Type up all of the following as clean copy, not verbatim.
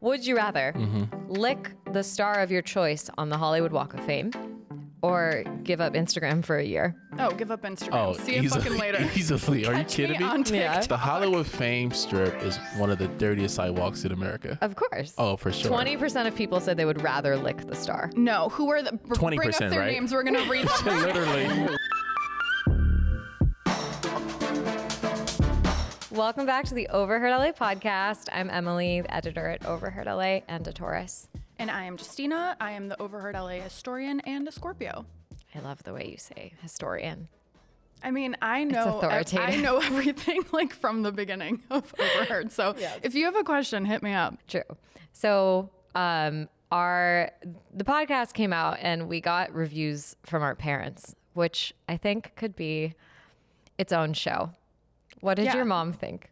Would you rather lick the star of your choice on the Hollywood Walk of Fame or give up Instagram for a year? Oh, give up Instagram. See you fucking later. Easily. Are you kidding me? On TikTok. The Hollywood Fame Strip is one of the dirtiest sidewalks in America. Of course. Oh, for sure. 20% of people said they would rather lick the star. No, who are the 20%, bring up their right? names. We're gonna read them. Literally. Welcome back to the OverheardLA podcast. I'm Emily, the editor at OverheardLA, and a Taurus. And I am Justyna. I am the OverheardLA historian and a Scorpio. I love the way you say historian. I mean, I know everything like from the beginning of Overheard. So if you have a question, hit me up. True. So the podcast came out and we got reviews from our parents, which I think could be its own show. What did your mom think?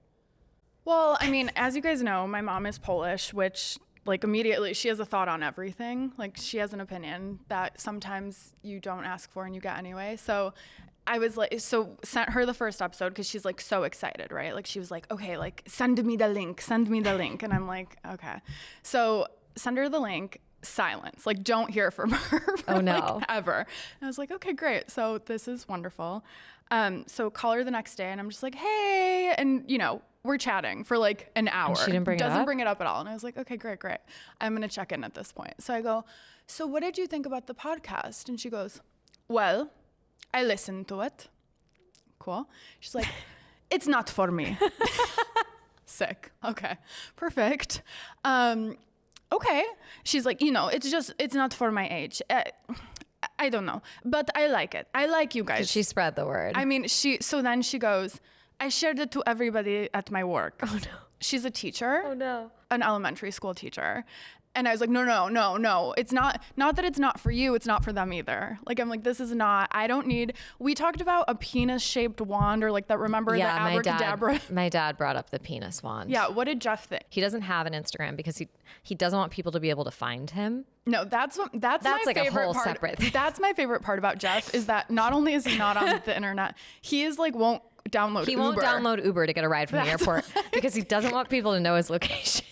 Well, I mean, as you guys know, my mom is Polish, which like immediately she has a thought on everything. Like she has an opinion that sometimes you don't ask for and you get anyway. So I was like, sent her the first episode because she's like so excited, right? Like she was like, okay, like send me the link. And I'm like, okay. So send her the link. Silence. Like don't hear from her for like ever. And I was like, okay, great. So this is wonderful. So call her the next day and I'm just like, hey, and you know, we're chatting for like an hour. And she didn't bring it up? Doesn't bring it up at all. And I was like, okay, great. I'm going to check in at this point. So I go, so what did you think about the podcast? And she goes, well, I listened to it. Cool. She's like, it's not for me. Sick. Okay. Perfect. Okay. She's like, you know, it's not for my age. I don't know, but I like it. I like you guys. She spread the word. I mean, so then she goes, I shared it to everybody at my work. Oh no. She's a teacher. Oh no. An elementary school teacher. And I was like, no. It's not that it's not for you. It's not for them either. Like, I'm like, this is not, we talked about a penis shaped wand or like that. Remember the abracadabra? My dad brought up the penis wand. Yeah. What did Jeff think? He doesn't have an Instagram because he doesn't want people to be able to find him. No, that's my like favorite a whole part. separate thing. That's my favorite part about Jeff is that not only is he not on the internet, he is like, won't download Uber. He won't download Uber to get a ride from the airport because he doesn't want people to know his location.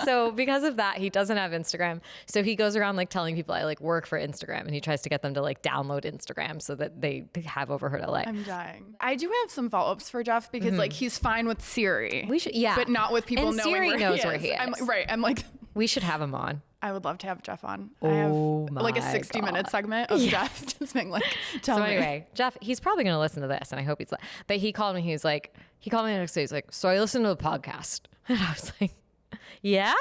So because of that, he doesn't have Instagram. So he goes around like telling people I like work for Instagram and he tries to get them to like download Instagram so that they have OverheardLA. I'm dying. I do have some follow-ups for Jeff because like he's fine with Siri. We should, yeah. But not with people and knowing Siri where knows he where is. he is. I'm like, we should have him on. I would love to have Jeff on. Oh, I have my like a 60-minute segment of Jeff just being like, tell me. So anyway, Jeff, he's probably going to listen to this and I hope he's like, but he called me the next day. He's like, so I listened to the podcast. And I was like, yeah?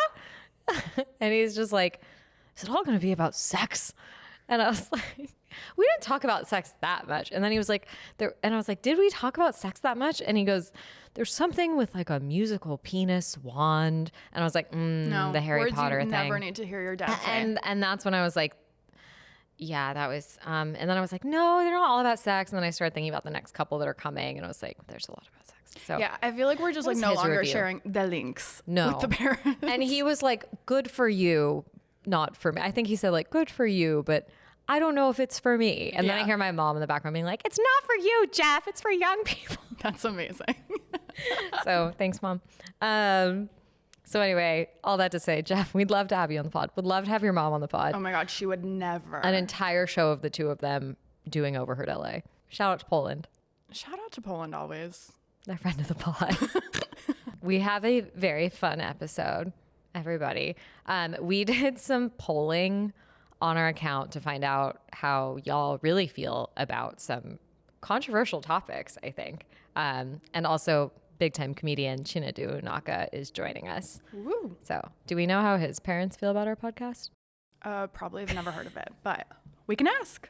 And he's just like, is it all going to be about sex? And I was like, we didn't talk about sex that much. And then he was like, and I was like, did we talk about sex that much? And he goes, there's something with like a musical penis wand. And I was like, no, the Harry Potter thing. Never need to hear your dad say. And that's when I was like, yeah, that was, and then I was like, no, they're not all about sex. And then I started thinking about the next couple that are coming. And I was like, there's a lot about sex. So yeah, I feel like we're just like no longer sharing the links with the parents. And he was like, good for you, not for me. I think he said like, good for you, but I don't know if it's for me. And then I hear my mom in the background being like, it's not for you, Jeff. It's for young people. That's amazing. So thanks, Mom. So anyway, all that to say, Jeff, we'd love to have you on the pod. Would love to have your mom on the pod. Oh my God, she would never. An entire show of the two of them doing OverheardLA. Shout out to Poland. Shout out to Poland always. They're friend of the pod. We have a very fun episode, everybody. We did some polling on our account to find out how y'all really feel about some controversial topics, I think. And also big time comedian Chinedu Unaka is joining us. Woo. So do we know how his parents feel about our podcast? Probably have never heard of it, but we can ask.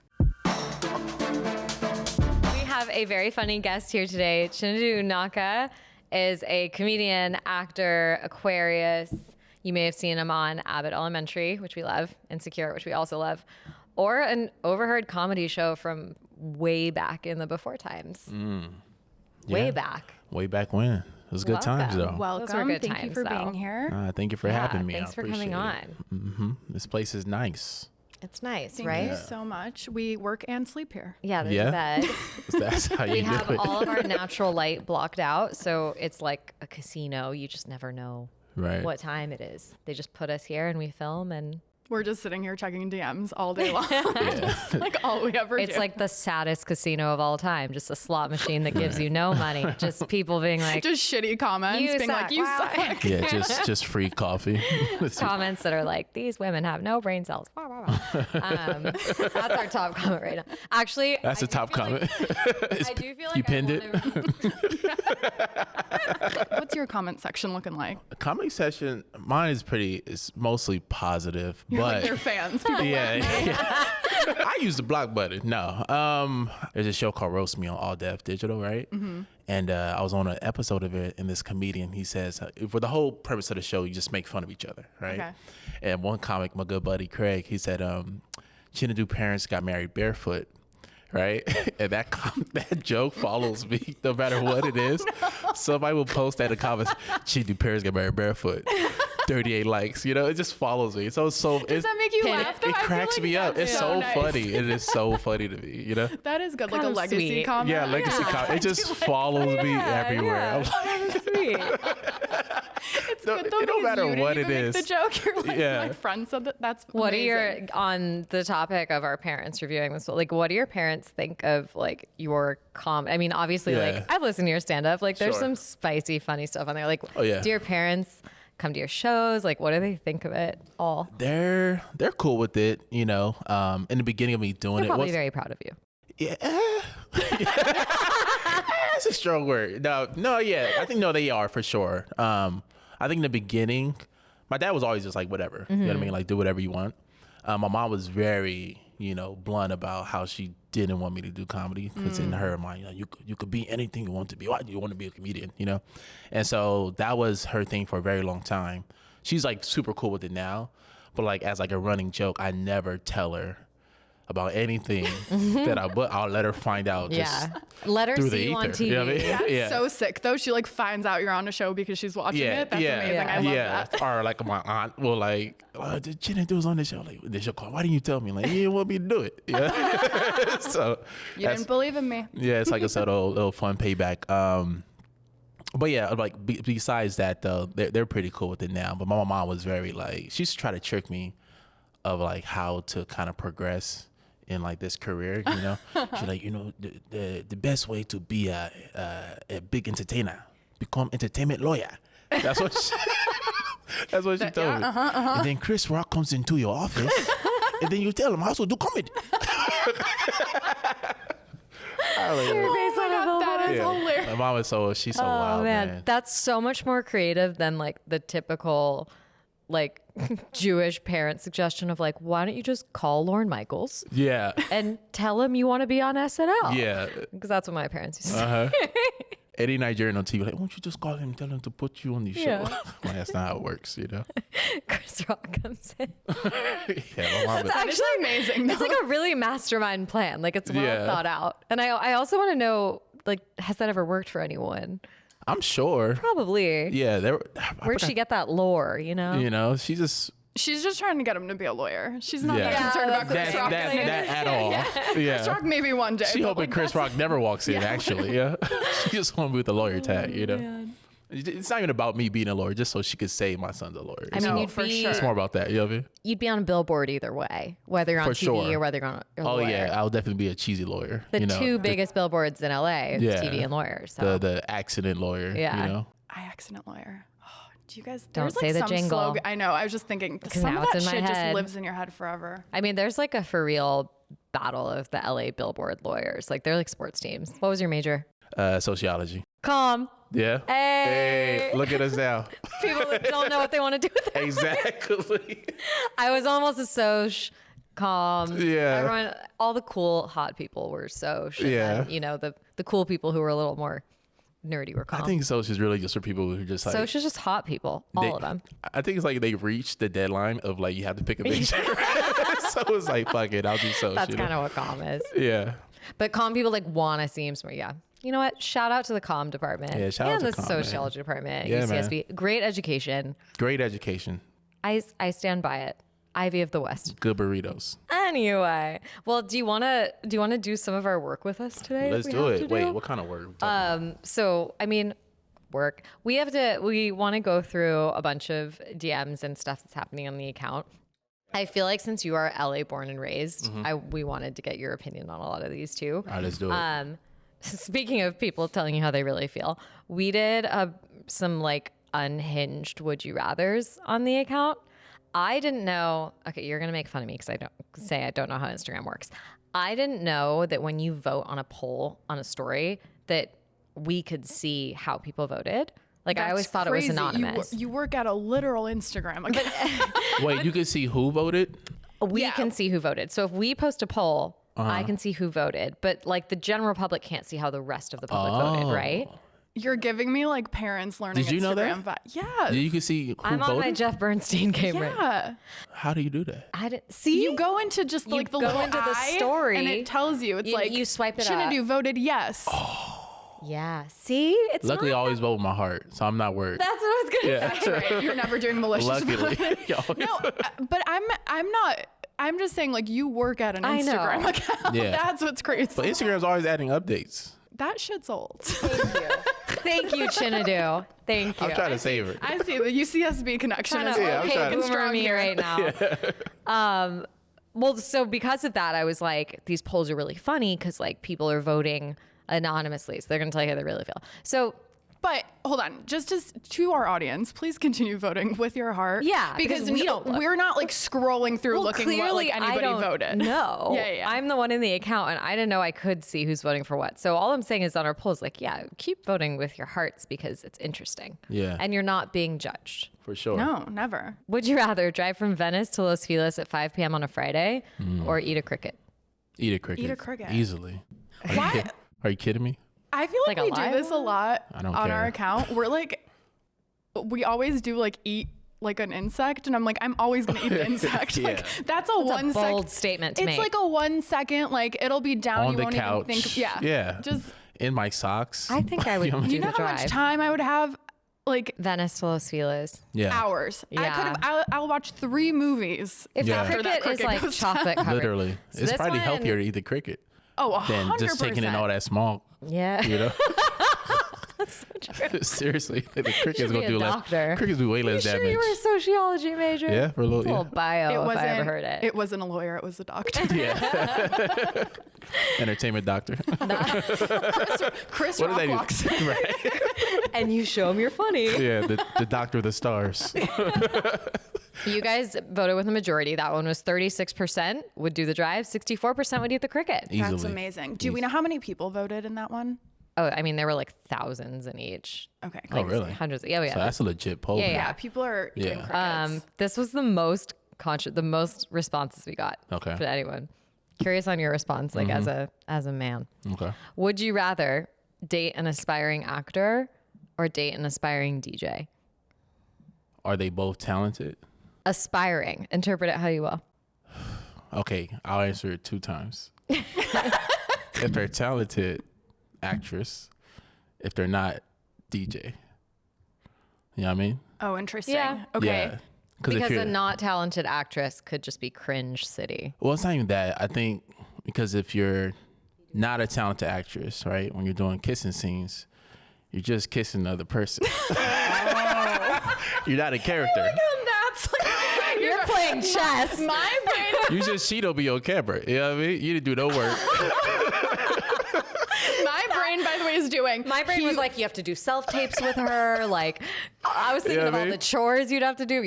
We have a very funny guest here today. Chinedu Unaka is a comedian, actor, Aquarius. You may have seen him on Abbott Elementary, which we love, Insecure, which we also love, or an Overheard comedy show from way back in the before times. Way back. Way back when. It was good times, though. Welcome. Those were good Thank times, you for being here. Thank you for having me. Thanks for coming on. This place is nice. It's nice, Thank right? you so much. We work and sleep here. Yeah, there's a bed. That's how you We do have it. all of our natural light blocked out, so it's like a casino. You just never know Right. what time it is. They just put us here and we film, and We're just sitting here checking DMs all day long. Yeah. It's like all we ever it's do. like the saddest casino of all time. Just a slot machine that gives you no money. Just people being like, just shitty comments, You being like, suck. you Wow. suck. Yeah, just free coffee. comments that are like, these women have no brain cells. That's our top comment right now. Actually, That's I the do top feel like- comment. I do feel like You pinned it? What's your comment section looking like? Comedy session, mine is mostly positive, You're like but their fans. People yeah, I use the block button. No, there's a show called Roast Me on All Def Digital, right? Mm-hmm. And I was on an episode of it, and this comedian, he says, for the whole premise of the show, you just make fun of each other, right? Okay. And one comic, my good buddy Craig, he said, Chinedu parents got married barefoot. Right, and that joke follows me no matter what it is. Somebody will post that in the comments. Chinedu parents got married barefoot. 38 likes. You know, it just follows me. So Does that make you laugh? Though? it I feel cracks like me up. that's It's so nice. funny. It is so funny to me. You know. That is good, like a Kind of legacy sweet. comment. Yeah, legacy comment. It just follows me everywhere. I'm like, That was sweet. It's No, good though, it don't because matter you didn't what even it make the is. joke. You're like, Yeah. my friend said that. That's What amazing. are your, on the topic of our parents reviewing this, like, what do your parents think of like your I mean, obviously, Yeah. like, I've listened to your stand up. Like, there's Sure. some spicy, funny stuff on there. Like, Oh, yeah. do your parents come to your shows? Like, what do they think of it all? they're cool with it. You know, in the beginning of me doing They're it, probably was very proud of you. yeah. That's a strong word. No, yeah. I think no, they are for sure. I think in the beginning, my dad was always just like whatever. You know what I mean? Like do whatever you want. My mom was very, blunt about how she didn't want me to do comedy because in her mind, you could be anything you want to be. Why do you want to be a comedian? And so that was her thing for a very long time. She's like super cool with it now, but like as like a running joke, I never tell her about anything but I'll let her find out. Yeah. Let her through see the you on ether, TV. you know what I mean? That's Yeah. so sick though. She like finds out you're on a show because she's watching it. That's amazing. I love that. Or like my aunt will like, the Chinedu was on the show. Like the show called. Why didn't you tell me? Like you didn't want me to do it. Yeah. So You didn't believe in me. yeah, it's like a little fun payback. But yeah, like besides that though, they're pretty cool with it now. But my mom was very like, she used to try to trick me of like how to kind of progress in like this career, She's like, the best way to be a big entertainer, become entertainment lawyer. That's what she told me. And then Chris Rock comes into your office, and then you tell him I also do comedy. I was like, Your face on a God, that billboard. is yeah. hilarious. My mom is she's so Oh wild, man. That's so much more creative than like the typical like Jewish parent suggestion of like, why don't you just call Lorne Michaels Yeah, and tell him you want to be on SNL? yeah. Because that's what my parents used to say. Uh-huh. Any Nigerian on TV, like, why don't you just call him and tell him to put you on the show? Yeah. Like, that's not how it works, Chris Rock comes in. Yeah, my mom is- That is amazing. It's like a really mastermind plan. Like it's well Yeah. thought out. And I also want to know, like, has that ever worked for anyone? I'm sure. Probably. Yeah, Where'd she get that lore, She just She's just trying to get him to be a lawyer. She's not Yeah. that concerned about that's Chris that, Rock. that at all. Yeah. Chris Rock maybe one day. She but, hoping like, Chris that's- Rock never walks in. Actually, yeah. She just want me with the lawyer tag. It's not even about me being a lawyer, just so she could say my son's a lawyer. I mean, No, you'd for be sure. It's more about that. You know what I mean? you'd be on a billboard either way, whether you're on For TV sure. or whether you're on a Oh lawyer. yeah, I'll definitely be a cheesy lawyer. The two biggest billboards in LA is Yeah. TV and lawyers. So the accident lawyer. Yeah. I accident lawyer. Oh, do you guys Don't there's, say like the some jingle. slogan. I know. I was just thinking some now of that it's in my shit head. just lives in your head forever. I mean, there's like a for real battle of the LA billboard lawyers. Like they're like sports teams. What was your major? Sociology. Calm. Yeah. Hey. Look at us now. People that don't know what they want to do with it. Exactly. I was almost a soc, calm. Yeah. Everyone, all the cool hot people were soc. And Yeah. then, the cool people who were a little more nerdy were calm. I think social is really just for people who just like. Soc is just hot people, all of them. I think it's like they reached the deadline of like you have to pick a major. So it's like fuck it, I'll do social. That's kind of what calm is. Yeah. But calm people like want to seem smart. Yeah. You know what? Shout out to the comm department. Yeah, shout out and to the comm, man. sociology department at Yeah, UCSB. Great education. Great education. I stand by it. Ivy of the West. Good burritos. Anyway, well, do you want to do some of our work with us today? Let's that we do have it. to Wait, what kind of work? So, I mean, work. We want to go through a bunch of DMs and stuff that's happening on the account. I feel like since you are LA born and raised, we wanted to get your opinion on a lot of these too. All right, let's do it. Speaking of people telling you how they really feel, we did some like unhinged would you rathers on the account. I didn't know. Okay, you're gonna make fun of me because I don't know how Instagram works. I didn't know that when you vote on a poll on a story that we could see how people voted. Like I always thought it was anonymous. You work at a literal Instagram account. Wait, you can see who voted? We can see who voted. So if we post a poll, I can see who voted, but like the general public can't see how the rest of the public voted, right? You're giving me like parents learning. Did you know Instagram that? Yeah. You can see who I'm voted? on my Jeff Bernstein game right now. Yeah. How do you do that? I didn't see. You go into just like the go little into the eye, story, and it tells you. It's like you swipe it Chinedu up. voted yes. Yeah. See, it's Luckily, I not always vote with my heart, so I'm not worried. That's what I was gonna say. Right. You're never doing malicious. Luckily. voting. No, but I'm not. I'm just saying, like, you work at an I know. Instagram account. Yeah. That's what's crazy. But Instagram's always adding updates. That shit's old. Thank you, Chinedu. Thank you. I'm trying to save her. I see the UCSB connection. Kinda Is Yeah, I'm okay, trying to- boomer me right now. Well, so because of that, I was like, these polls are really funny because like people are voting anonymously, so they're gonna tell you how they really feel. So. But hold on, just to our audience, please continue voting with your heart. Yeah, because we don't look. We're not like scrolling through looking what like anybody voted. No, Yeah. I'm the one in the account, and I didn't know I could see who's voting for what. So all I'm saying is on our polls, like, yeah, keep voting with your hearts because it's interesting. Yeah. and you're not being judged. For sure. No, never. Would you rather drive from Venice to Los Feliz at 5 p.m. on a Friday, or eat a cricket? Eat a cricket. Eat a cricket. Easily. Why? Are you kidding me? I feel like Like a we do live this a one? lot I don't on our care. account. We're like, we always do like eat like an insect, and I'm like, I'm always gonna eat the insect. Yeah. Like that's a That's a 1 second bold statement to It's make. like a 1 second, like it'll be down. On you the won't couch. even think. Yeah. Yeah. Just In my socks. I think I would know what I do mean? the you know how drive. much time I would have? Like Venice to Los Feliz. Yeah. hours. I Yeah. could have. I'll watch 3 movies. If Yeah. the After that cricket is cricket like goes chocolate covered. Literally. So It's this probably one- healthier to eat the cricket Oh, than 100%. just taking in all that smog. Yeah. You know? That's so true. Seriously. The cricket's Should gonna be do a less. doctor. Crickets do way less Sure, damage. you were a sociology major. Yeah, for a little. It's a little bio It if wasn't. I ever heard it. It wasn't a lawyer. It was a doctor. Yeah. Entertainment doctor. Chris What Rock did they walks do? in. Right. And you show them you're funny. Yeah, the doctor of the stars. You guys voted with the majority. That one was 36% would do the drive. 64% would eat the cricket. Easily. That's amazing. Do we know how many people voted in that one? Oh, I mean, there were like thousands in each. Okay. Oh, really? Hundreds. Yeah, yeah. So that's a legit poll. Yeah, then. Yeah, people are eating Yeah. crickets. This was the most the most responses we got. Okay. For anyone. Curious on your response, like as a man. Okay. Would you rather date an aspiring actor or date an aspiring DJ? Are they both talented? Aspiring. Interpret it how you will. Okay, I'll answer it 2 times. If they're talented, actress. If they're not, DJ. You know what I mean? Oh, interesting. Yeah. Okay. Yeah. Because if Because you're, a not talented actress could just be cringe city. well, it's not even that. I think because if you're not a talented actress, right, when you're doing kissing scenes, you're just kissing another person. You're not a character. That's like, You're playing chess. my brain. You just cheat on your camera. You know what I mean? You didn't do no work. My brain, by the way, is doing. My brain was like, you have to do self tapes with her. Like, I was thinking Yeah, of all man. the chores you'd have to do.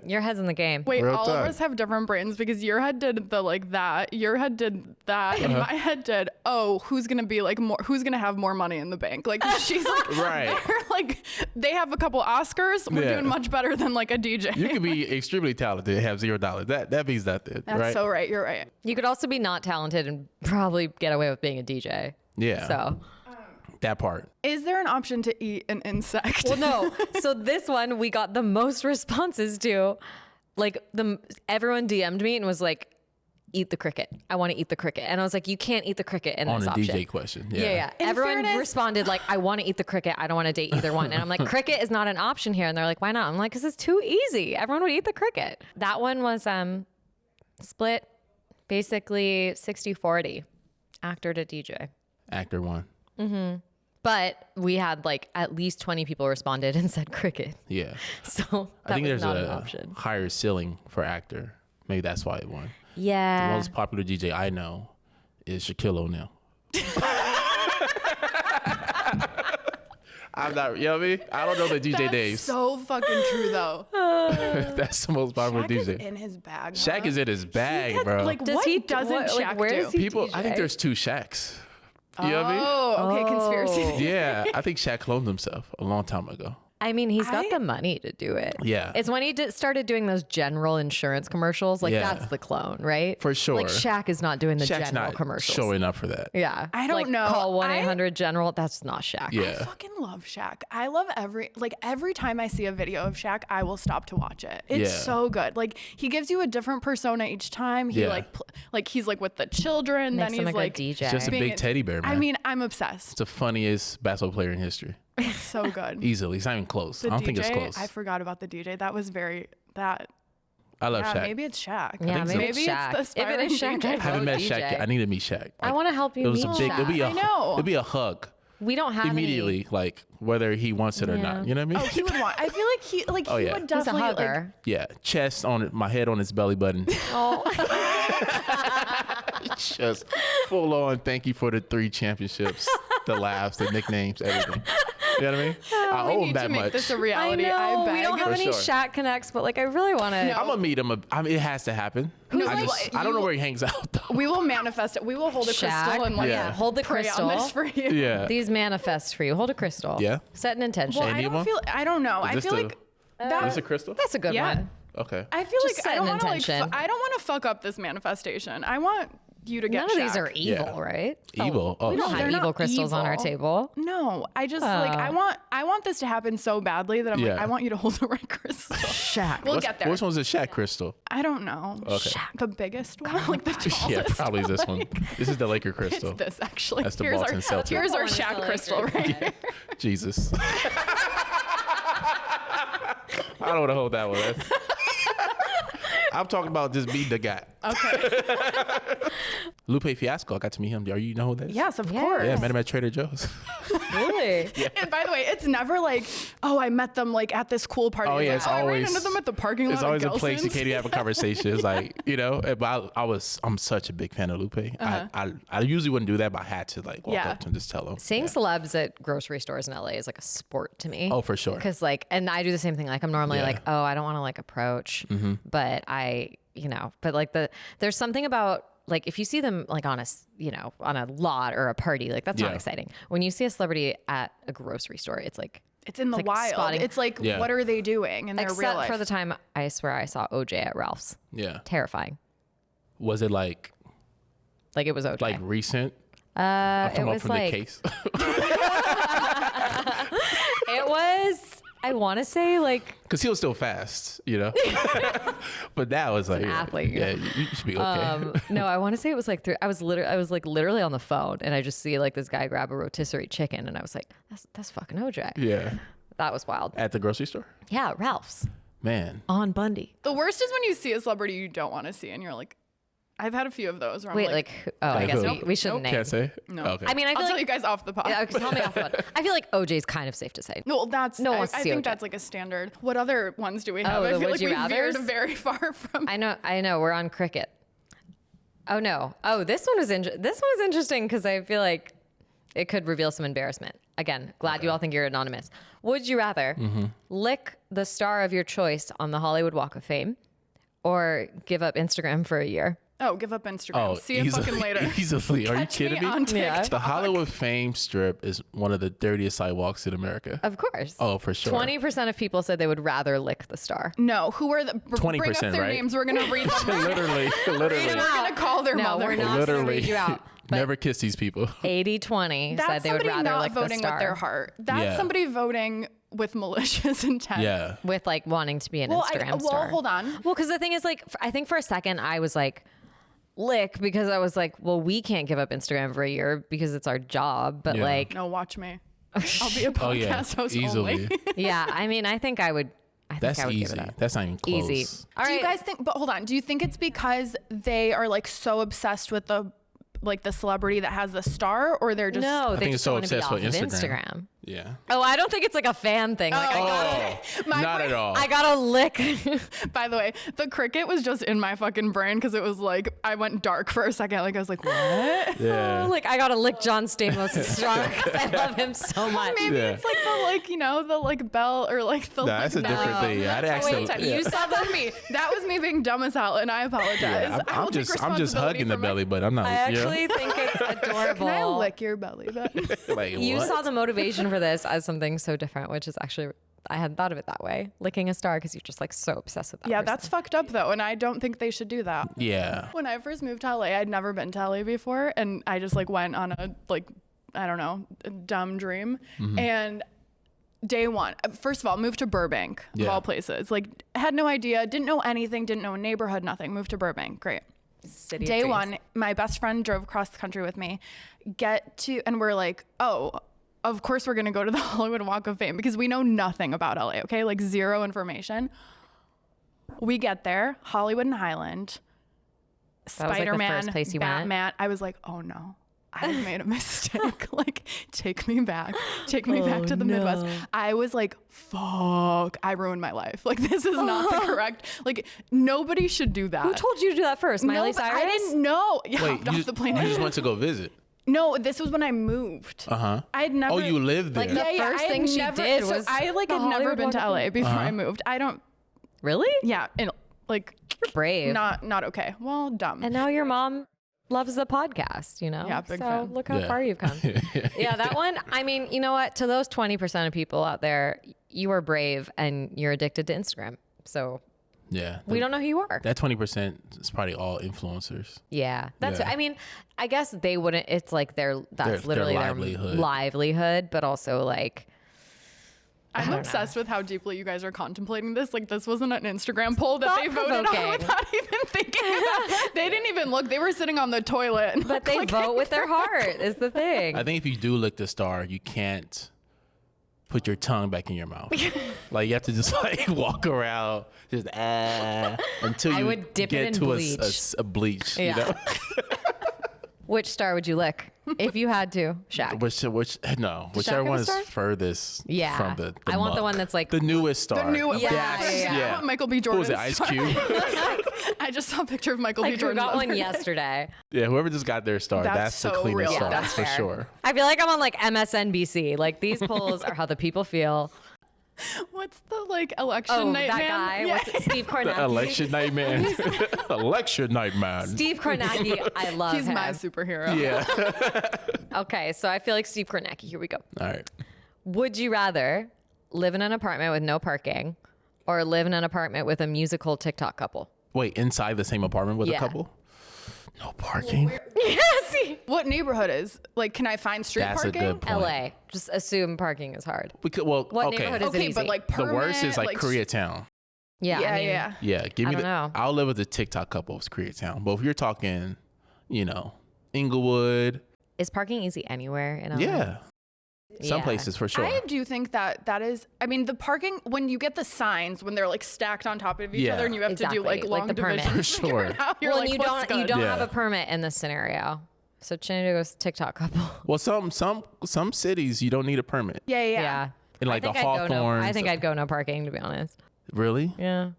Your head's in the game. Wait, Real all time. of us have different brains because your head did the like that, your head did that, and my head did, oh, who's gonna be like more, who's gonna have more money in the bank? Like she's like, Right. they're like, they have a couple Oscars. We're Yeah. doing much better than like a DJ. You could be extremely talented and have $0. That means nothing. That's right? so right. You're right. You could also be not talented and probably get away with being a DJ. Yeah. So, That part. Is there an option to eat an insect? well, no. So this one we got the most responses to. Like everyone DM'd me and was like, "Eat the cricket. I want to eat the cricket." And I was like, "You can't eat the cricket in On this the option." DJ question. Yeah. In Everyone fairness- responded like, "I want to eat the cricket. I don't want to date either one." And I'm like, "Cricket is not an option here." And they're like, "Why not?" I'm like, "Because it's too easy. Everyone would eat the cricket." That one was split basically 60-40, actor to DJ. Actor one. But we had like at least 20 people responded and said cricket. Yeah. So I think was there's not an a option. higher ceiling for actor. Maybe that's why it won. The Yeah. most popular DJ I know is Shaquille O'Neal. I'm not, you know what I mean? I don't know the DJ That's names. so fucking true though. That's the most popular Shaq is DJ. in his bag. Shaq is in his bag, bro. Like Does what he- doesn't what- like, Shaq where do? is he- People, I think DJ? there's 2 Shaqs. You know what I mean? Oh, okay, conspiracy. Yeah, I think Shaq cloned himself a long time ago. I mean, he's got I- the money to do it. Yeah. It's when he started doing those general insurance commercials. Like, Yeah. that's the clone, right? For sure. Like, Shaq is not doing the Shaq's general not commercials. showing up for that. Yeah. I don't like, know. Call 1-800-GENERAL. That's not Shaq. I Yeah. fucking love Shaq. I love every time I see a video of Shaq, I will stop to watch it. It's Yeah. so good. Like he gives you a different persona each time. He Yeah. like he's like with the children, Makes then him he's a like good DJ. He's just a being big teddy bear, man. I mean, I'm obsessed. it's the funniest basketball player in history. It's so good. Easily. It's not even close. I don't think it's close. I forgot about the DJ. That was that. I love Yeah, Shaq. maybe it's Shaq. Yeah, think so. maybe it's Maybe it's Shaq. the If it is aspiring Shaq, DJ. I I haven't vote met DJ. Shaq yet. I need to meet Shaq. I want to help you It was meet a big. Shaq. It'll be a. I know. It'll be a hug We don't have immediately, like whether he wants it or not. You know what I mean? Oh, he would want. I feel like he Oh, he yeah. would He's a definitely like. hugger. Yeah, chest on it, my head on his belly button. Oh. Just full on. Thank you for the 3 championships, the laughs, the nicknames, everything. You know what I mean? I we owe him need that to make much. this a I reality. know. beg. We don't have For any sure. Shaq connects, but like I really want to. No. I'm gonna meet him. I mean, it has to happen. Who's I like- just, I don't know where he hangs out though. We will manifest it. We will hold a crystal Shaq. and like Yeah. Hold the pray crystal. on this for you. Yeah. These manifests for you. Hold a crystal. Yeah. Set an intention. Well, Any I of don't them? feel. I don't know. I this feel the- like Is that. this a crystal? That's a good Yeah. one. Okay. I feel Just like set I don't an want to like. intention. I don't want to fuck up this manifestation. I want you to get. None of these Shaq. are evil, Yeah. right? Evil. Oh, We don't shit. they're have evil not crystals on our evil. table. No, I just like I want this to happen so badly that I'm Yeah. like I want you to hold the right crystal. Shaq. We'll get there. Which one's a Shaq crystal? I don't know. Okay. The biggest one, like the tallest. Yeah, probably is this one. This is the Laker It's crystal. this actually. That's the here's Boston our Celtics. here's our That's the Shaq one crystal with the right Lakers. here. Jesus. I don't want to hold that one. I'm talking about just being the guy. Okay. Lupe Fiasco. I got to meet him. Are you know who that is? Yes, of Yeah. course. Yeah, met him at Trader Joe's. Really? And by the way, it's never like, oh, I met them like at this cool party. Oh, yeah, like, it's I ran always- into them at the parking lot. It's always a at place you Gelson's. can't even have a conversation. It's like, you know, but I'm such a big fan of Lupe. I usually wouldn't do that, but I had to like walk Yeah. up to him and just tell him. Seeing celebs at grocery stores in LA is like a sport to me. Oh, for sure. Because like, and I do the same thing. Like I'm normally Yeah. like, oh, I don't want to like approach, but but like there's something about like if you see them like on a lot or a party, like that's not Yeah. exciting. When you see a celebrity at a grocery store, it's like It's in the like wild. spotting- It's like, Yeah. what are they doing in their real except life? for the time I swear I saw OJ at Ralph's. Yeah. Terrifying. Was it like Like it was OJ. recent? It Come up was from like the case. it was. I want to say like Because he was still fast, you know? But that was like, an athlete, you Yeah, you should be okay. no, I want to say it was like I was literally on the phone and I just see like this guy grab a rotisserie chicken and I was like, that's fucking OJ. Yeah. That was wild. At the grocery store? Yeah, Ralph's Man. on Bundy. The worst is when you see a celebrity you don't want to see and you're like, I've had a few of those. Where I'm Wait, like, I Like guess who? we shouldn't name. Can't say? no. Okay. I mean, I I'll feel tell like you guys off the pod. yeah, tell me off the one. I feel like OJ's kind of safe to say. No, that's No one I wants to see think OJ. that's like a standard. What other ones do we have? Oh, I the feel would like you we veered rathers? very far from. I know. We're on cricket. Oh no. Oh, this one was interesting because I feel like it could reveal some embarrassment. Again, glad you all think you're anonymous. Would you rather lick the star of your choice on the Hollywood Walk of Fame, or give up Instagram for a year? Oh, give up Instagram. Oh, See you fucking later. Easily. Are you Catch kidding me? on Yeah. TikTok. The Hollywood Fame Strip is one of the dirtiest sidewalks in America. Of course. Oh, for sure. 20% of people said they would rather lick the star. No, who are the? Bring up 20%, their right? names. We're gonna read them. literally. We're gonna call their No, mother. we're not gonna Literally. read you out. But Never kiss these people. 80-20 That's said they would somebody rather not lick the voting star. with their heart. That's Yeah. somebody voting with malicious intent. Yeah. With like wanting to be an Well, Instagram star. well, hold on. Well, because the thing is, like, I think for a second I was like, lick, because I was like, well, we can't give up Instagram for a year because it's our job. But Yeah. like, No, watch me. I'll be a podcast Oh, yeah. host Easily. only. yeah, I mean, I think I would. I think That's I would easy. give it up. That's not even close. Easy. All Do right. you guys think? But hold on. Do you think it's because they are like so obsessed with the like the celebrity that has the star, or they're just No, they think just it's so don't want to be obsessed off with of Instagram. Instagram. Yeah. Oh, I don't think it's like a fan thing. Like Not at all. I got a lick. By the way, the cricket was just in my fucking brain because it was like I went dark for a second. Like I was like, what? Yeah. Like I got to lick John Stamos' star because I love him so much. Maybe Yeah. it's like the like the like bell or like the. Nah, like, that's a different thing. I'd actually. Wait, Yeah. you saw that me. That was me being dumb as hell, and I apologize. Yeah, I will I'm take just responsibility hugging the for my- belly, but I'm not. I actually think it's adorable. Can I lick your belly button? Like, You what? saw the motivation for this as something so different, which is actually, I hadn't thought of it that way. Licking a star because you're just like so obsessed with that. Yeah, person. that's fucked up though, and I don't think they should do that. Yeah. When I first moved to LA, I'd never been to LA before, and I just like went on a like, I don't know, a dumb dream. And day one, first of all, moved to Burbank of Yeah. all places. Like, had no idea, didn't know anything, didn't know a neighborhood, nothing. Moved to Burbank, great. City of Day dreams. one, my best friend drove across the country with me. And we're like, oh, of course we're gonna go to the Hollywood Walk of Fame because we know nothing about LA. Okay, like zero information. We get there, Hollywood and Highland. That was, like, the Spider-Man, first place you went? Batman. I was like, oh no, I made a mistake. Like, take me back back to the Midwest. I was like, fuck, I ruined my life. Like, this is not the correct. Like, nobody should do that. Who told you to do that first? No, Miley but Cyrus? I didn't know. Yeah, Wait, hopped off you the plane. just went to go visit. No, this was when I moved. I had never. Oh, you lived there. Like, the first I had thing she did was I like the had never Hollywood been to Walk of LA Fame. before I moved. I don't. Really? Yeah, and like You're brave. not okay. Well, dumb. And now your mom loves the podcast, you know? Yeah, big so fan. look how Yeah. far you've come. Yeah, that one, I mean, you know what? To those 20% of people out there, you are brave and you're addicted to Instagram. So Yeah. we don't know who you are. That 20% is probably all influencers. Yeah. That's, Yeah. I mean, I guess they wouldn't, it's like that's Their literally livelihood. their livelihood, but also like, I'm don't obsessed with how deeply you guys are contemplating this. Like, this wasn't an Instagram poll that they voted on Thought-provoking. without even thinking about. They didn't even look. They were sitting on the toilet. And but they vote with their heart is the thing. I think if you do lick the star, you can't put your tongue back in your mouth. Like, you have to just like walk around, just until I you would dip it get in to bleach. a bleach. Yeah. You know? Which star would you lick if you had to? Shaq. Whichever have one a is star? furthest Yeah. from the I want the muck. one that's like the newest star. The new, Yeah, yeah. Michael B. Who Jordan. was it? Ice Cube. I just saw a picture of Michael B. like who Jordan. got the one other day. yesterday. Yeah, whoever just got their star, That's that's the so cleanest real. star, Yeah, that's for fair. sure. I feel like I'm on like MSNBC. Like these polls are how the people feel. What's the like election Oh, night that man? guy. Yeah. What's it? Steve The Kornacki. election night man. Election night man. Steve Kornacki. I love He's him. my superhero. Yeah. Okay, so I feel like Steve Kornacki. Here we go. All right. Would you rather live in an apartment with no parking or live in an apartment with a musical TikTok couple? Wait, inside the same apartment with Yeah. a couple? No parking? Yeah, see. What neighborhood is like? Can I find street That's a parking? good point. LA. Just assume parking is hard. We could, well, What okay. neighborhood is it Okay, easy? but like The permit, worst is like Koreatown. Yeah, Yeah, I mean, yeah. Yeah, give me I don't know. I'll live with the TikTok couple of Koreatown. But if you're talking, Inglewood, Is parking easy anywhere in LA? yeah. Some Yeah. places for sure. I do think that is. I mean, the parking when you get the signs when they're like stacked on top of each Yeah. other, and you have to do Exactly, like like long the permit. division. For sure. You're Well, like, you what's don't good? have Yeah. a permit in this scenario. So Chinedu's TikTok couple. Well, some cities you don't need a permit. Yeah, yeah. Yeah. In like I the think I'd go Hawthorns. I think I'd go no parking, to be honest. Really? Yeah.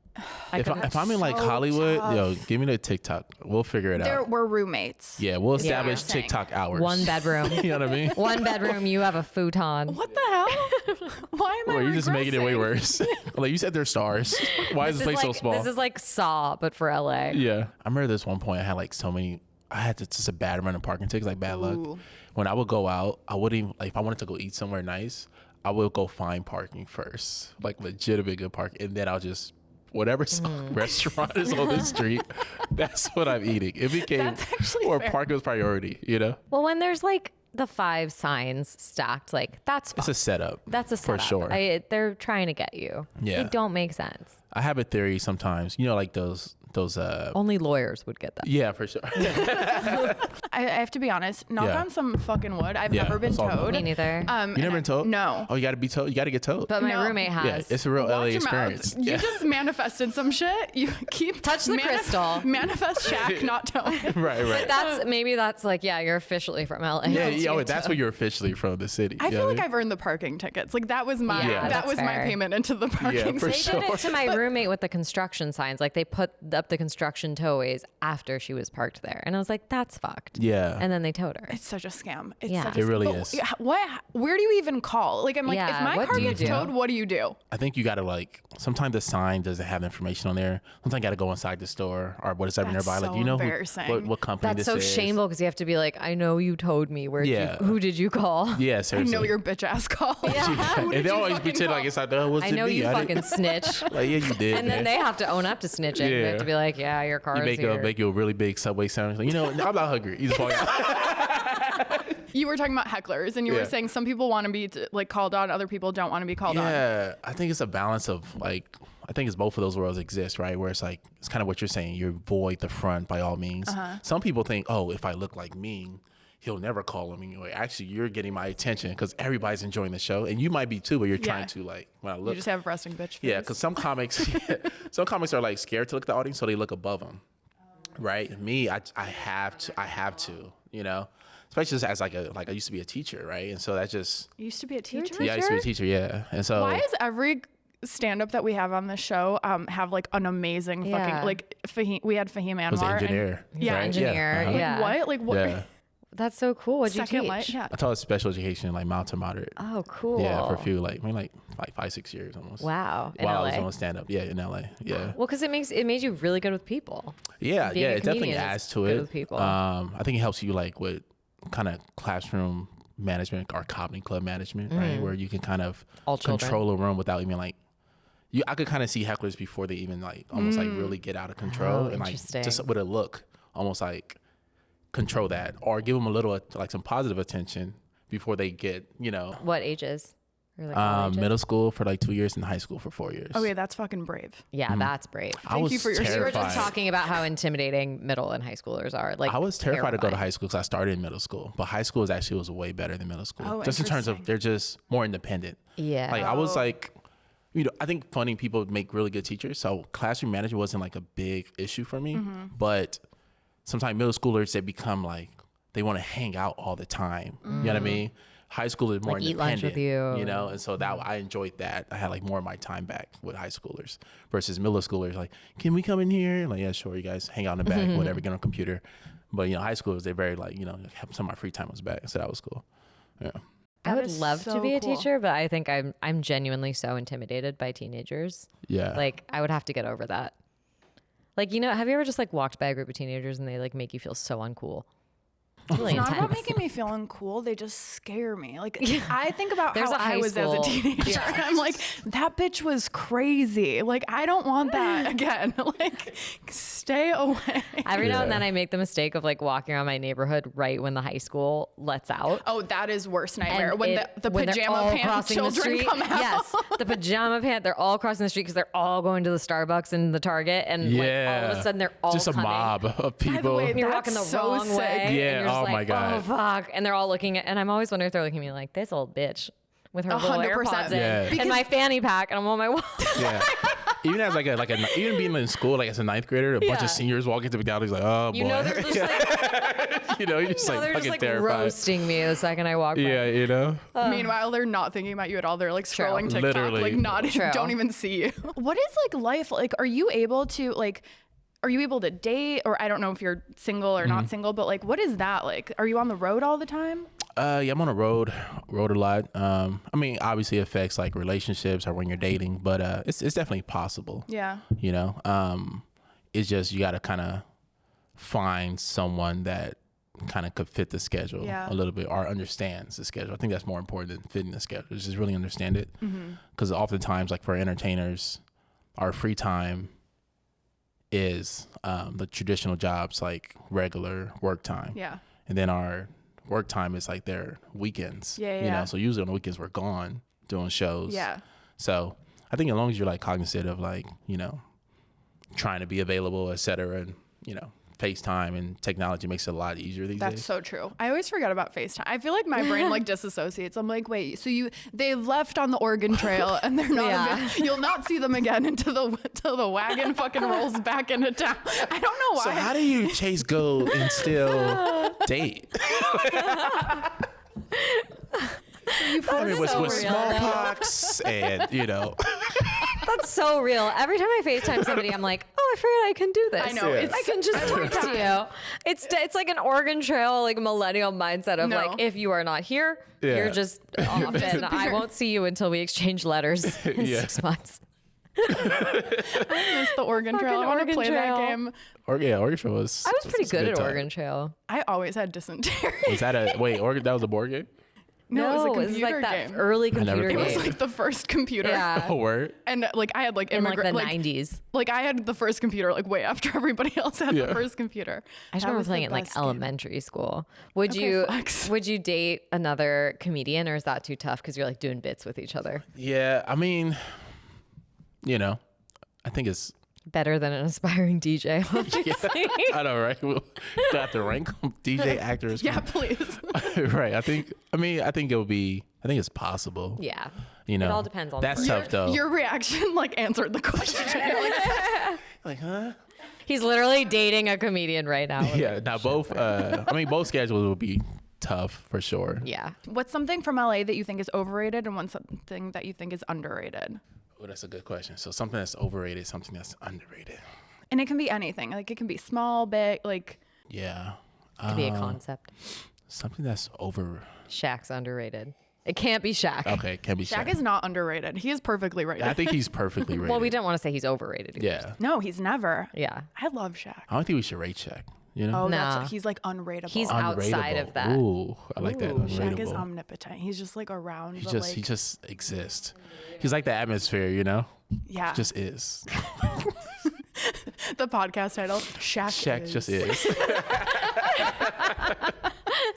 If I'm in like so Hollywood, tough. yo, give me the TikTok. We'll figure it out. We're roommates. Yeah, we'll establish Same. TikTok hours. One bedroom. You know what I mean? One bedroom, you have a futon. What the hell? Why am I? Or you're just making it way regressing? worse. Like you said, they're stars. Why is this place so small? This is like Saw, but for LA. Yeah. I remember this one point I had like so many, I had just a bad run of parking tickets, like bad luck. Ooh. When I would go out, I wouldn't even, like if I wanted to go eat somewhere nice, I would go find parking first, like legitimate good parking. And then I'll just, whatever restaurant is on the street, that's what I'm eating. It became, That's actually or fair. parking was priority, you know? Well, when there's like the 5 signs stacked, like that's It's fine. a setup. That's a for setup. sure. They're trying to get you. Yeah. They don't make sense. I have a theory sometimes, like those Only lawyers would get that. Yeah, for sure. I have to be honest. Knock on some fucking wood. I've never been that's all towed. Me neither. You never been towed? No. Oh, you got to be towed. You got to get towed. But my No. roommate has. Yeah, it's a real LA Watch your experience. mouth. You Yeah. just manifested some shit. You keep Touch the crystal. Manifest Shaq, not towed. right. Maybe that's like, yeah, you're officially from LA. That's where you're officially from, the city. I feel like I've earned the parking tickets. Like that was my Yeah, that that's was my fair. payment into the parking for They station. did it to my roommate with the construction signs. Like they put up the construction towaways after she was parked there. And I was like, that's fucked. Yeah. And then they towed her. It's such a scam. It's Yeah. such It a really but is. Where do you even call? Like I'm like, Yeah, if my what car do you gets do? towed, what do you do? I think you got to sometimes the sign doesn't have information on there. Sometimes you got to go inside the store or whatever That's nearby. so Like, you know embarrassing. what company That's this so is. shameful because you have to be like, I know you towed me. Yeah. Who did you call? Yeah, I seriously. know your bitch ass call. And they always pretend like it's like, oh, what's I it know be? you I didn't- fucking snitch. Like, yeah, you did. And then man. they have to own up to snitching. They Yeah. have to be like, yeah, your car You is here. make you a really big Subway sandwich. Like, I'm not hungry. You just walk out. You were talking about hecklers, and you were Yeah. saying some people want to be like called on, other people don't want to be called on. Yeah, I think it's a balance of like, I think it's both of those worlds exist, right? Where it's like, it's kind of what you're saying. You avoid the front by all means. Some people think, oh, if I look like mean, he'll never call on me. Or actually, you're getting my attention because everybody's enjoying the show, and you might be too, but you're trying to like when I You look. just have resting bitch face. Yeah, because some comics, some comics are like scared to look at the audience, so they look above them. Right? Me, I have to, especially just as like I used to be a teacher, right? And so that just You used to be a teacher? yeah, I used to be a teacher, yeah. And so Why is every stand-up that we have on this show have like an amazing Yeah. fucking like we had Fahim Anwar was an and- engineer. Yeah, right? engineer, uh-huh. yeah. What? Like what? Yeah. That's so cool. What'd you Second teach? light? Yeah. I taught special education, like mild to moderate. Oh, cool. Yeah, for a few, like 5-6 years almost. Wow. In While I LA. was doing stand up, yeah, in LA, yeah, Well, because it made you really good with people. yeah, Being a it definitely comedian is adds to good it. with people. I think it helps you like with kind of classroom management or comedy club management, right? Where you can kind of All children. control a room without even like. I could kind of see hecklers before they even like almost like really get out of control, Oh, and like interesting. just with a look, almost like control that or give them a little like some positive attention before they get What ages? Or like all ages? middle school for like 2 years and high school for 4 years. Okay, that's fucking brave. Yeah, that's brave. I was you for your- We were terrified. just talking about how intimidating middle and high schoolers are. Like I was terrified to go to terrifying. high school because I started in middle school, but high school was way better than middle school. Oh, just in terms of interesting. they're just more independent. Yeah. Like I was like, I think funny people make really good teachers. So classroom management wasn't like a big issue for me, but sometimes middle schoolers, they become like, they want to hang out all the time. You know what I mean? High school is more Like eat lunch independent, with you. and so that I enjoyed that. I had like more of my time back with high schoolers versus middle schoolers. Like, can we come in here? Like, yeah, sure. You guys hang out in the back, whatever, get on a computer. But higigh schoolers, they're very like, some of my free time was back. So that was cool. Yeah. I That would is love to so be a cool. teacher, but I think I'm genuinely so intimidated by teenagers. Yeah. Like I would have to get over that. Like, have you ever just like walked by a group of teenagers and they like make you feel so uncool? It's really It's not about intense. making me feel uncool. They just scare me. Like I think about There's how a high I was as a school- teenager, Yeah. and I'm like, that bitch was crazy. Like I don't want that again. Like stay away. Every now and Yeah. then I make the mistake of like walking around my neighborhood right when the high school lets out. Oh, that is worst nightmare. And when the when they're pajama all pants crossing the children street. come out. Yes, the pajama pants. They're all crossing the street because they're all going to the Starbucks and the Target, and like all of a sudden they're all just a coming. mob of By the people. way, And you're That's walking the so wrong sick. way. Yeah, And you're just oh like, my God. Oh fuck! And they're all looking at, and I'm always wondering if they're looking at me like this old bitch with her little 100%. AirPods in Yeah. and my fanny pack, and I'm on my wall. Yeah. Even as even being in school, like as a ninth grader, a bunch Yeah. of seniors walk into McDonald's like, oh boy. You know they're just like, You're just like they're fucking just like terrified. roasting me the second I walk by. Yeah, Meanwhile, they're not thinking about you at all. They're like True. scrolling TikTok, Literally. like not True. don't even see you. What is like life like? Are you able to date, or I don't know if you're single or Mm-hmm. not single, but like what is that like? Are you on the road all the time? yeah, I'm on the road a lot. I mean, obviously it affects like relationships or when you're dating, but it's definitely possible. Yeah. It's just you got to kind of find someone that kind of could fit the schedule Yeah. a little bit or understands the schedule. I think that's more important than fitting the schedule. Is just really understand it, because oftentimes, like for entertainers, our free time is the traditional jobs like regular work time. Yeah. And then our work time is like their weekends. Yeah. So usually on the weekends we're gone doing shows. Yeah. So I think as long as you're like cognizant of like, trying to be available, et cetera. And, you know, FaceTime and technology makes it a lot easier these That's days. so true. I always forget about FaceTime. I feel like my brain like disassociates. I'm like, wait, so they left on the Oregon Trail and they're not. Yeah. You'll not see them again until the wagon fucking rolls back into town. I don't know why. So how do you chase gold and still date? I mean, with so real, smallpox and, you know. That's so real. Every time I FaceTime somebody, I'm like, oh, I forget I can do this. I know. Yeah. I can just talk to you. It's like an Oregon Trail, like millennial mindset of No. like, if you are not here, Yeah. you're just off, and I won't see you until we exchange letters in Yeah. 6 months. I miss the Oregon Trail. I want to Oregon play Trail. that game. Oregon Trail was. I was pretty good at time. Oregon Trail. I always had dysentery. Was that Oregon? That was a board game? No, it was a it was computer like that game. early never computer played It game. was like the first computer. Yeah. Oh, word? And like I had like In like the immigrant 90s. like I had the first computer like way after everybody else had Yeah. the first computer. I just That remember was the playing it in like best game. elementary school. Would Okay, you flex. would you date another comedian, or is that too tough because you're like doing bits with each other? Yeah, I mean, you know, I think it's. Better than an aspiring DJ, obviously. I know, right? We'll have to rank them. DJ, actors. Yeah, please. Right. I think it would be. I think it's possible. Yeah. You know, It all depends on the that's person. tough though. Your reaction like answered the question. You're like, Like, huh? He's literally dating a comedian right now. Yeah. Now both. I mean, both schedules would be tough for sure. Yeah. what's something from LA that you think is overrated and what's something that you think is underrated? Oh, that's a good question. So something that's overrated, something that's underrated. And it can be anything. Like it can be small, big, like Yeah. Could be a concept. Something that's over. Shaq's underrated. It can't be Shaq. Okay, can be Shaq Shaq. is not underrated. He is perfectly rated. I think he's perfectly rated. Well, we didn't want to say he's overrated. either. Yeah. No, he's never. Yeah. I love Shaq. I don't think we should rate Shaq. You know. Oh, Nah. he's like unrateable. He's outside of that. Ooh, I like that. Ooh, Shaq is Unrateable. omnipotent. He's just like around. He the, just like, he just exists. He's like the atmosphere, you know. yeah. He just is. The podcast title. Shaq Shaq just is.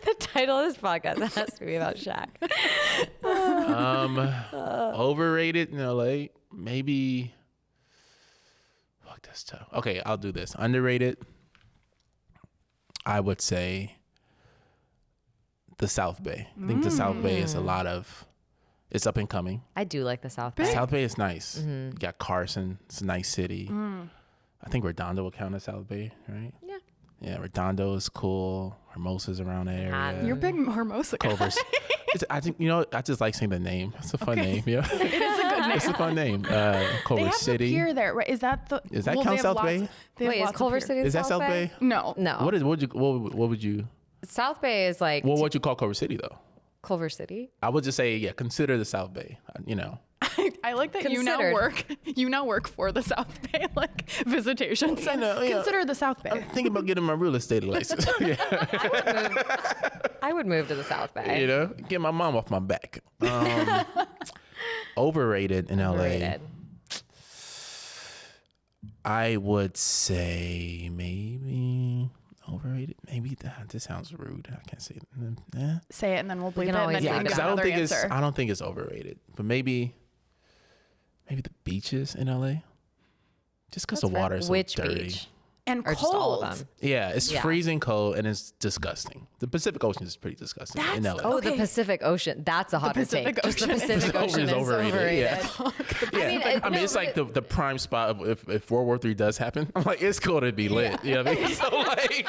The title of this podcast has to be about Shaq. Overrated in LA, maybe. Fuck, that's tough. Okay, I'll do this. Underrated. I would say the South Bay. I think the South Bay is a lot of. It's up and coming. I do like the South Bay. South Bay is nice. You got Carson. It's a nice city. I think Redondo will count as South Bay, right? Yeah. Yeah, Redondo is cool. Hermosa's around there. Manhattan. You're big Hermosa guy. Culver's. I think I just like saying the name. It's a fun name. Yeah, It is a good name. it's a fun name. They Culver have City. the pier there, right? Is that the? Is that well, count they have South lots- Bay? they have Wait, is lots of Culver pier- City Is that South Bay? No. No. What would you South Bay is like what would you call Culver City though? Culver City. I would just say consider the South Bay. You know. I like that Considered. you now work for the South Bay like visitation center. know, yeah. Consider the South Bay. I'm thinking about getting my real estate license. Yeah, I would move to the South Bay. you know, get my mom off my back. Overrated in LA. Overrated. I would say maybe overrated. Maybe this sounds rude. I can't say it. Eh. Say it and then we'll bleep it. can And always then bleep you it get Because another answer. I don't think it's overrated. But maybe the beaches in LA. Just because the fair. water is so Which dirty. beach? And Or cold. just all of them? Yeah, it's Yeah. freezing cold and it's disgusting. The Pacific Ocean is pretty disgusting in LA. Oh, Okay. the Pacific Ocean. That's a hotter Pacific take. Just the Ocean. Pacific Ocean is overrated. Yeah. Yeah. I mean, it's like the prime spot of if World War III does happen. I'm like, it's going to be lit. You know what I mean? So like,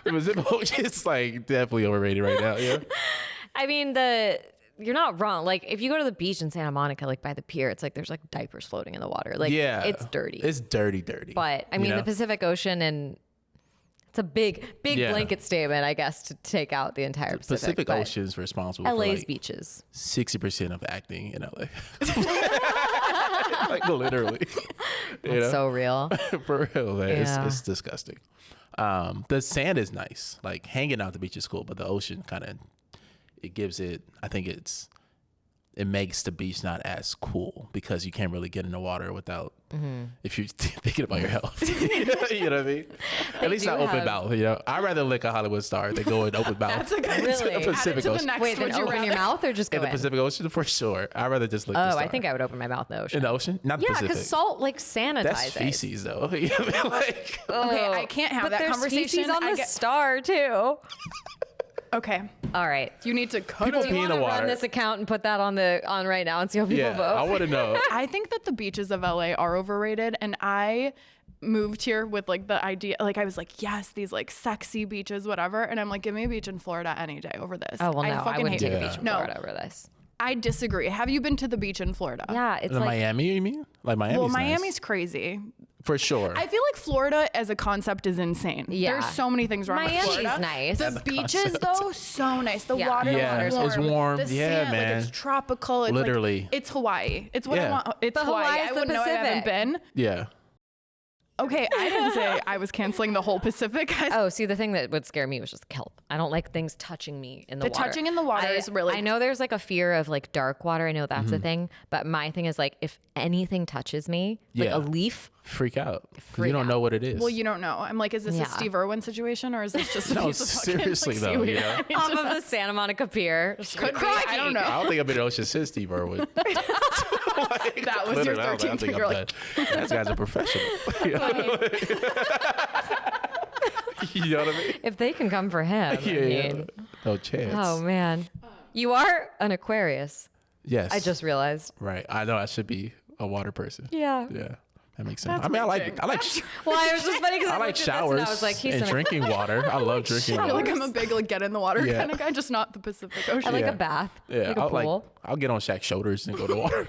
the Pacific Ocean is like definitely overrated right now. Yeah. I mean, you're not wrong. Like, if you go to the beach in Santa Monica, like by the pier, it's like there's like diapers floating in the water. Like, Yeah. it's dirty. It's dirty. But I you mean, know? the Pacific Ocean, and it's a big Yeah. blanket statement, I guess, to take out the entire Pacific. Pacific but Ocean is responsible LA's for like beaches. 60% of acting in LA. Like literally. You That's know? so real. For real, man. Yeah. It's disgusting. The sand is nice. Like hanging out the beach is cool, but the ocean kind of it gives it. I think it's it makes the beach not as cool because you can't really get in the water without if you're thinking about your health. You know what I mean? At least not open mouth. You know, I'd rather lick a Hollywood star than go in open mouth. That's a good Really? In the Pacific Add it to the Ocean. next, Wait, then would you open your rather? mouth or just go In the in? Pacific Ocean for sure. I'd rather just lick the Oh, star. I think I would open my mouth in the ocean. In the ocean, not the Yeah, Pacific. because salt like sanitizes. That's feces though. You know what I mean? Like, Okay, I can't have but that there's conversation. feces on I the get- star too. Okay, All right. you need to cut People it. pee in the Run water. this account and put that on right now and see how people yeah, vote. I want to know. I think that the beaches of LA are overrated, and I moved here with like the idea, like I was like, yes, these like sexy beaches, whatever, and I'm like, give me a beach in Florida any day over this. Oh well, no, I fucking wouldn't hate take it. a beach in No, Florida over this. I disagree. Have you been to the beach in Florida? Yeah, it's In like Miami, you mean? Like Miami's Well, nice. Miami's crazy. For sure. I feel like Florida as a concept is insane. Yeah. There's so many things wrong Miami's with Florida. nice. The beaches though, so nice. The Yeah. water Yeah, is it's warm. The Yeah, sand, man. Like, it's tropical. It's Literally. Like, it's Hawaii. It's what I Yeah. want. It's But Hawaii. Hawaii is I the wouldn't know. I haven't Pacific. been. yeah. Okay, I didn't say I was canceling the whole Pacific. Oh, see, the thing that would scare me was just kelp. I don't like things touching me in the water. touching in the water is really. I know there's like a fear of like dark water. I know that's a thing. But my thing is like if anything touches me, like Yeah. a leaf, Freak out. 'Cause Freak you don't out. know what it is. Well, you don't know. I'm like, is this Yeah. a Steve Irwin situation or is this just a No, piece of fucking, seriously, like, though, seaweed? you know? I need off to- of the Santa Monica Pier. Could be. I don't know. I don't think I've been in the ocean since Steve Irwin. That was your Literally, I was like, I 13th. think You're I'm like, done. That guy's a professional. You know what I mean? If they can come for him, Yeah, I mean, no chance. oh man, you are an Aquarius. Yes. I just realized. Right. I know I should be a water person. Yeah. Yeah. That makes sense. That's I mean, reaching. I like Well, I was just funny because I like showers I was like, he's and an drinking water. I love drinking I feel water. like I'm a big like get in the water Yeah. kind of guy, just not the Pacific Ocean. I like Yeah. a bath. Yeah, like a pool. I'll get on Shaq's shoulders and go to water.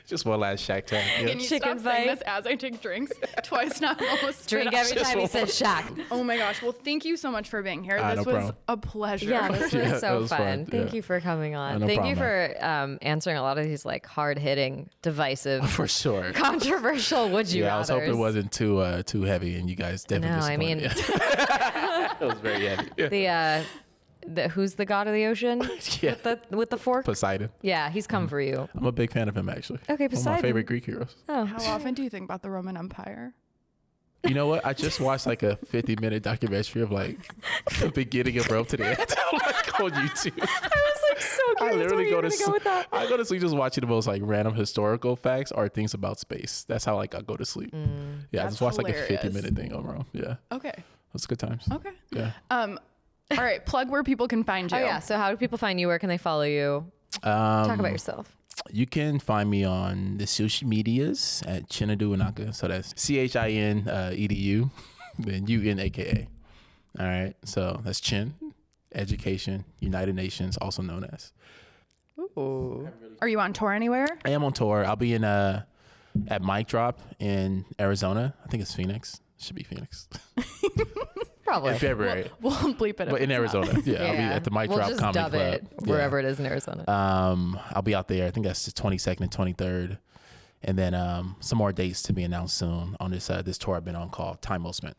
Just one last Shaq time. Yeah. Can you Chicken stop saying fight. this as I take drinks? Twice now, I'm almost spit Drink out. every time he says Shaq. Oh my gosh. Well, thank you so much for being here. No This was problem. a pleasure. Yeah, this was Yeah, it so was fun. fun. Thank Yeah. you for coming on. No Thank you problem, for answering a lot of these like hard hitting, divisive, For sure. controversial would you Yeah, I was hoping it rathers. wasn't too heavy, and you guys definitely. No, I mean- disappointed. It was very heavy. Yeah. The who's the god of the ocean Yeah. with the fork? Poseidon. Yeah, he's come for you. I'm a big fan of him, actually. Okay, One of my Poseidon. favorite Greek heroes. Oh, How often do you think about the Roman Empire? You know what? I just watched like a 50-minute documentary of like the beginning of Rome to the end, like on YouTube. I was like so I curious literally where you go were to gonna go with that. I go to sleep just watching the most like random historical facts or things about space. That's how like I go to sleep. Yeah, I That's just watched like a hilarious. 50-minute thing on Rome. Yeah, Okay. that's good times. Okay. Yeah. All right. Plug where people can find you. Oh yeah. So how do people find you? Where can they follow you? Talk about yourself. You can find me on the social medias at Chinedu Unaka. So that's CHINEDU, then UNAKA. All right. So that's Chin, Education, United Nations, also known as. Ooh. Are you on tour anywhere? I am on tour. I'll be in at Mic Drop in Arizona. I think it's Phoenix. Should be Phoenix. Probably. In February. We'll bleep it. if But in it's not. Arizona. Yeah, I'll be at the Mic we'll Drop just Comedy dub Club. it wherever it is in Arizona. I'll be out there. I think that's the 22nd and 23rd. And then some more dates to be announced soon on this tour I've been on called Time Well Spent.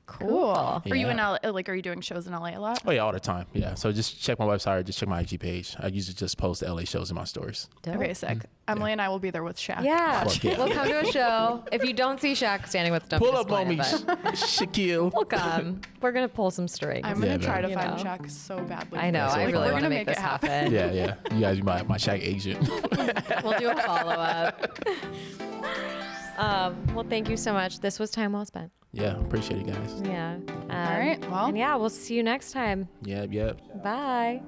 Cool. Are you in Yeah. LA? Like, are you doing shows in LA a lot? Oh yeah, all the time. Yeah. So just check my website or just check my IG page. I usually just post the LA shows in my stories. Dope. Okay, sick. Emily and I will be there with Shaq. Yeah. Fuck yeah. We'll come to a show. If you don't see Shaq standing with Stumpy, Pull up on me, disappointed, but Shaquille. we'll come. We're gonna pull some strings. I'm gonna Yeah, try to man. find You know. Shaq so badly. I know. so I fun. really We're want to gonna make make this it happen. happen. Yeah. You guys be my Shaq agent. We'll do a follow up. Well, thank you so much. This was time well spent. Yeah. Appreciate it, guys. Yeah. All right. Well. And yeah, we'll see you next time. Yep. Bye.